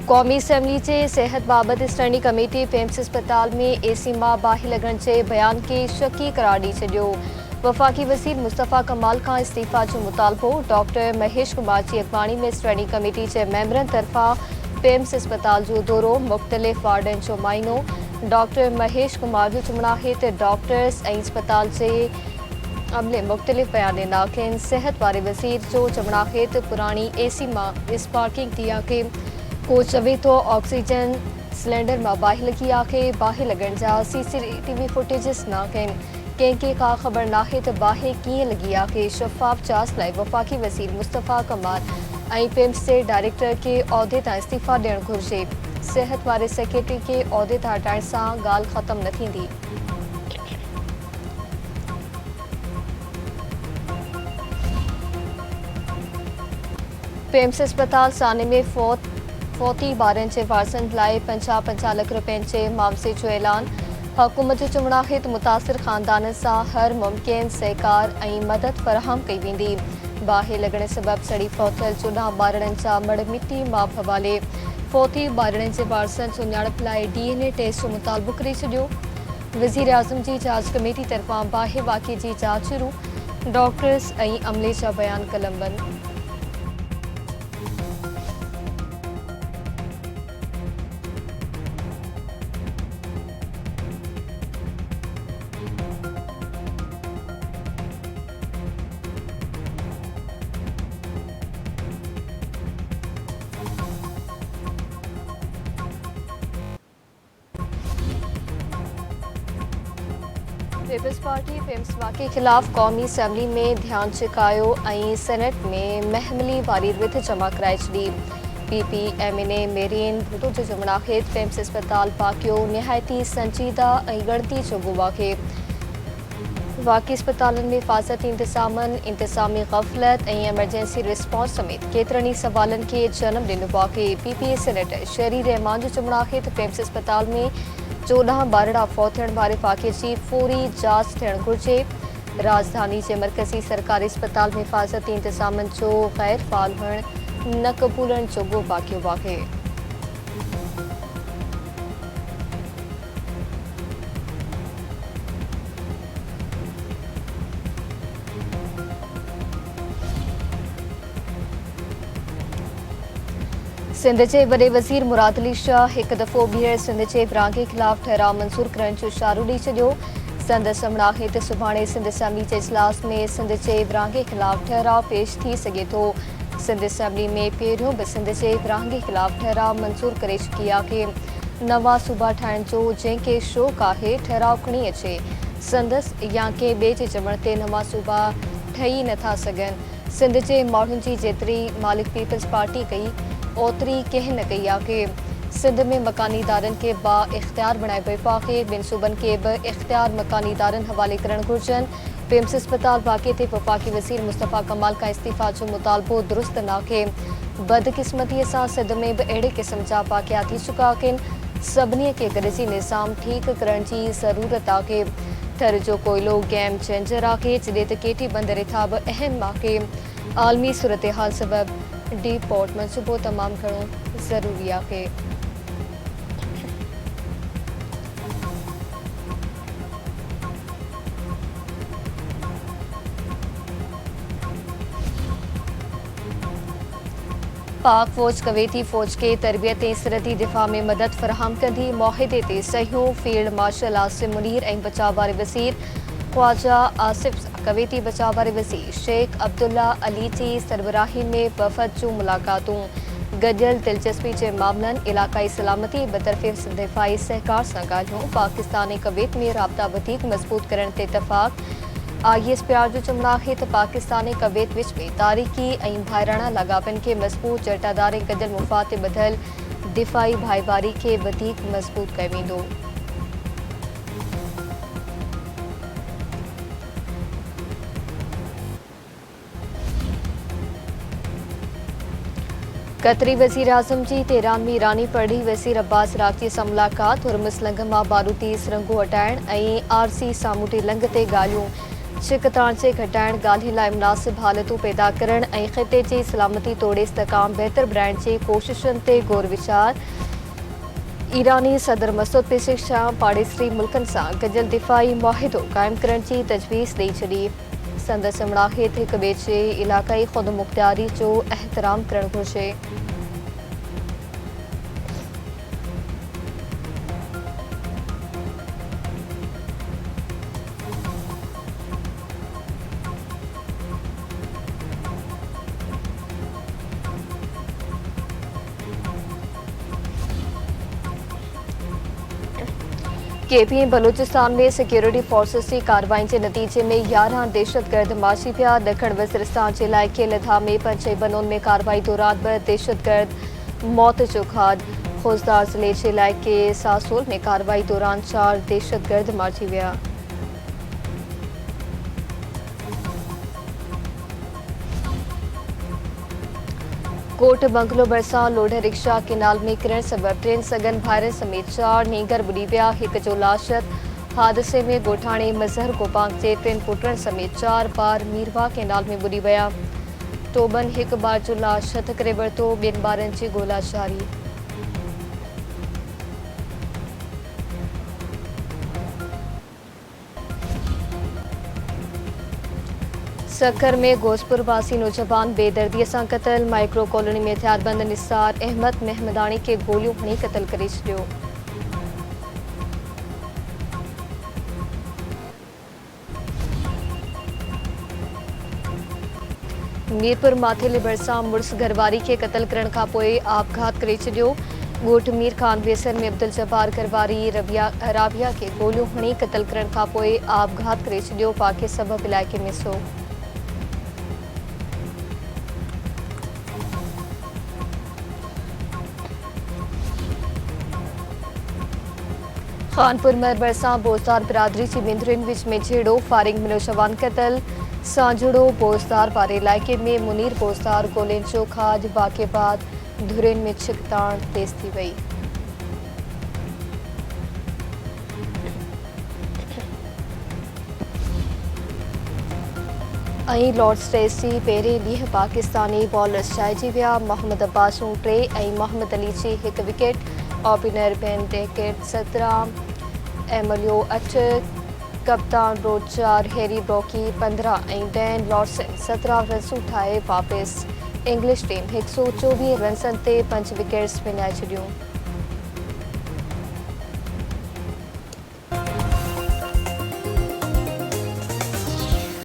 कौमी असम्बली जे सेहत बाबत स्टैंडिंग कमेटी पेम्स अस्पताल में एसी मां बाहि लगण जे बयान के शकी करार दी छॾियो। वफ़ाक़ी वज़ीर मुस्तफ़ा कमाल का इस्तीफ़ा जो मुतालबो। डॉक्टर महेश कुमार जी अॻवानी में स्टैंडिंग कमेटी जे मेंबरनि तरफ़ां पेम्स अस्पताल जो दौरो, मुख़्तलिफ़ वार्डनि जो मुआइनो। डॉक्टर महेश कुमार जो चवणु आहे त डॉक्टर्स ऐं अस्पताल जे अमले मुख़्तलिफ़ बयान ॾिना आहिनि। सिहत वारे वज़ीर जो चवणु आहे त पुराणी एसी मां स्पार्किंग थी आहे। को चवे तो ऑक्सीजन सिलेंडर में बाहि लगी आहे। बाहि लगण जा CCTV फुटेजिस न आहिनि। कंहिंखे का ख़बर नाहे त बाहि कीअं लगी आहे। शफ़ाफ़ जांच लाइ वफ़ाक़ी वज़ीर मुस्तफ़ा कमाल ऐं पेम्स जे डायरेक्टर के उहिदे तां इस्तीफ़ा ॾियणु घुरिजे। सिहत वारे सेक्रेटरी के उहिदे तां हटाइण सां ॻाल्हि ख़त्म न थींदी। पेम्स अस्पताल साने में फौती ॿारनि जे वारसनि लाइ 50-50 लख रुपयनि जे मुआवज़े जो ऐलान। हुकूमत जो चवणु आहे त मुतासिर ख़ानदाननि सां हर मुमकिन सहकार ऐं मदद फ़राहम कई वेंदी। बाहि लॻण सबबि सड़ी फौथियल 14 ॿारनि जा मड़ मिटी मां हवाले। फौती ॿारनि जे वारसनि सुञाणप लाइ DNA टेस्ट जो मुतालबो करे छॾियो। वज़ीर आज़म जी जांच कमेटी तरफ़ां बाहि वाक़े जी जांच शुरू। डॉक्टर्स ऐं अमले जा बयान कलमबंद। पीपल्स पार्टी पेम्स वाक़े खिलाफ़ कौमी असम्बली में ध्यान छिकायो ऐं सेनेट में महमली वारी रिथ जमा कराए छॾी। PPMA मेरियन भुट्टो जो चवणु आहे त पेम्स अस्पताल वाक़ियो निहायती संजीदा ऐं ॻणती जोॻो आहे। वाक़ई अस्पतालनि में हिफ़ाज़ती इंतज़ामनि, इंतज़ामी ग़फ़लत ऐं एमरजेंसी रिस्पॉन्स समेत केतिरनि ई सवालनि खे जनमु ॾिनो आहे। PPA सेनेटर शहरी रहमान जो चवणु आहे त पेम्स अस्पताल में 14 ॿारड़ा फौत थियण वारे वाक़े जी फौरी जांच थियणु घुरिजे। राजधानी जे मरकज़ी सरकारी अस्पताल में हिफ़ाज़ती इंतज़ामनि जो ग़ैर फ़ाल हुअणु न क़बूलण जोॻो वाक़ियो आहे। सिंध जे वॾे वज़ीर मुराद अली शाह हिकु दफ़ो ॿीहर सिंध जे विरहाङे ख़िलाफ़ ठहराव मंज़ूर करण जो इशारो ॾेई छॾियो। संदसि चवणु आहे त सुभाणे सिंध असम्बली जे इजलास में सिंध जे विरहाङे ख़िलाफ़ ठहराव पेश थी सघे थो। सिंध असम्बली में पहिरियों बि सिंध जे विरहाङे ख़िलाफ़ ठहराव मंज़ूर करे चुकी आहे। नवां सूबा ठाहिण जो जंहिंखे शौक़ु आहे ठहराव खणी अचे। संदसि या कंहिं ॿिए जे चवण ते नवां सूबा ठही नथा सघनि। सिंध जे माण्हुनि जी जेतिरी मालिक पीपल्स पार्टी कई ओतिरी कंहिं न कई आहे। सिंध में मकानी इदारनि खे बा इख़्तियार बणाए वियो आहे। ॿिनि सूबनि खे बि इख़्तियार मकानी इदारनि हवाले करणु घुरिजनि। पेम्स अस्पताल वाक़े ते वफ़ाक़ी वज़ीर मुस्तफ़ा कमाल का इस्तीफ़ा जो मुतालबो दुरुस्त न आहे। बदकिस्मतीअ सां सिंध में बि अहिड़े क़िस्म जा वाक़िया थी चुका आहिनि। सभिनी खे गॾिजी निज़ाम ठीकु करण जी ज़रूरत आहे। थर जो कोयलो गेम चेंजर आहे, जॾहिं त केटी बंद रिथा बि अहम आहे। आलमी सूरतहाल सबबि डीप पोर्ट मंसूबो तमामु घणो ज़रूरी आहे। पाक फ़ौज कवेती फ़ौज के तरबियत ऐं सरहदी दिफ़ा में मदद फ़राहम कंदी। मुआहिदे ते सहियूं फील्ड मार्शल आसिम मुनीर ऐं बचाव वारे वज़ीर ख्वाजा आसिफ सां कवेती बचाव वारे वज़ीर शेख अब्दुल्ला अली जी सरबराही में वफ़द जूं मुलाक़ातूं। गॾियल दिलचस्पी जे मामलनि, इलाक़ाई सलामती ऐं बतरफ़ दिफ़ाई सहकार सां ॻाल्हियूं। पाकिस्तान ऐं कवेत में राब्ता वधीक मज़बूत करण ते इतफ़ाक़। ISPR जो चवणु आहे त पाकिस्तान ऐं कवेत विच में तारीख़ी ऐं भाइराणा लाॻापनि खे मज़बूत जटादार ऐं गॾियल मुफ़ाद ते ॿधल दिफ़ाई भाईवारी खे वधीक मज़बूत कयो वेंदो। कतरी वज़ीर आज़म जी तेहरान में ईरानी पढ़ी वज़ीर अब्बास राक़ी सां मुलाक़ात। हुरमुज़ लंघ मां बारूदी सुरंगूं हटाइण ऐं RC सामूंडी लंघ ते ॻाल्हियूं। छिकताण जे घटाइण ॻाल्हियुनि लाइ मुनासिब हालतूं पैदा करण ऐं ख़िते जी सलामती तोड़े इस्तेकाम बहितर बणाइण जी कोशिशुनि ते गौर वीचार। ईरानी सदर मसूद पेज़ेश्कियां पाड़ेसरी मुल्कनि सां गॾियल दिफ़ाई मुआहिदो क़ाइमु करण जी तजवीज़ ॾेई छॾी। संदसि समड़ाहित हिक ॿिए जे इलाक़ाई ख़ुदमुख़्तियारी जो एहतराम करणु घुरिजे। KPM बलूचिस्तान में सिक्योरिटी फोर्सेस की कार्रवाई के नतीजे में 11 दहशतगर्द माशी पिया। दखण वज़ीरिस्तान के इलाइक़े लिधा में 5 बनोन में कार्रवाई दौरान 2 दहशतगर्द मौत जो खाद। खोजदार ज़िले के इलाइक़े सासोल में कार्रवाई दौरान 4 दहशतगर्द मारिजी विया। कोट बंगलो भरिसां लोड रिक्शा केनाल में किरण सबब 3 सगन भाइरनि समेत 4 नींगर बुॾी विया। हिक जो लाशत हादसे में ॻोठाणे मज़हर कोपांग जे 3 पुटनि समेत 4 ॿार मीरवा केनाल में बुॾी विया। टोबन हिक ॿार जो लाश हथ करे वरितो। ॿियनि ॿारनि जी ॻोल्हा जारी। सखर में घोसपुर वासी नौजवान बेदर्दी से कतल। माइक्रो कॉलोनी में हथियारबंद निसार अहमद महमदानी के गोलियों हणी कतल करे छॾियो। मीरपुर माथेले भरिसां मुड़स घरवारी के कतल करण खां पोइ आपघात करे छॾियो। ॻोठ मीर खान वेसर में अब्दुल जब्बार घरवारी राबिया के गोलियों हणी कतल करण खां पोइ आपघात करे छॾियो। पाके सबब इलाइक़े में सो। खानपुर में भरिसां बोज़दार बिरादरी की मेंदरुनि विच में झेड़ो। फारिग में नौजवान कतल। सांजुड़ो बोज़दार वारे इलाइक़े में मुनीर बोज़दार गोलियुनि जो खाद। वाक़े बाद धुरियुनि में छिकताण तेज़ थी वई। लॉर्ड्स टेस्ट की पहिरें ॾींहुं पाकिस्तानी बॉलर्स छाइजी विया। मोहम्मद अब्बासूं 3 ऐं मोहम्मद अली जी 1 विकेट। ओपनर बेन डेकेट 17, एमलियो 8, कप्तान रोड 4, हैरी ब्रोकी 15 ऐं डैन लॉर्डसन 17 रन्सूं ठाहे वापसि। इंग्लिश टीम 124 रन्सनि ते 5 विकेट्स विञाए छॾियूं।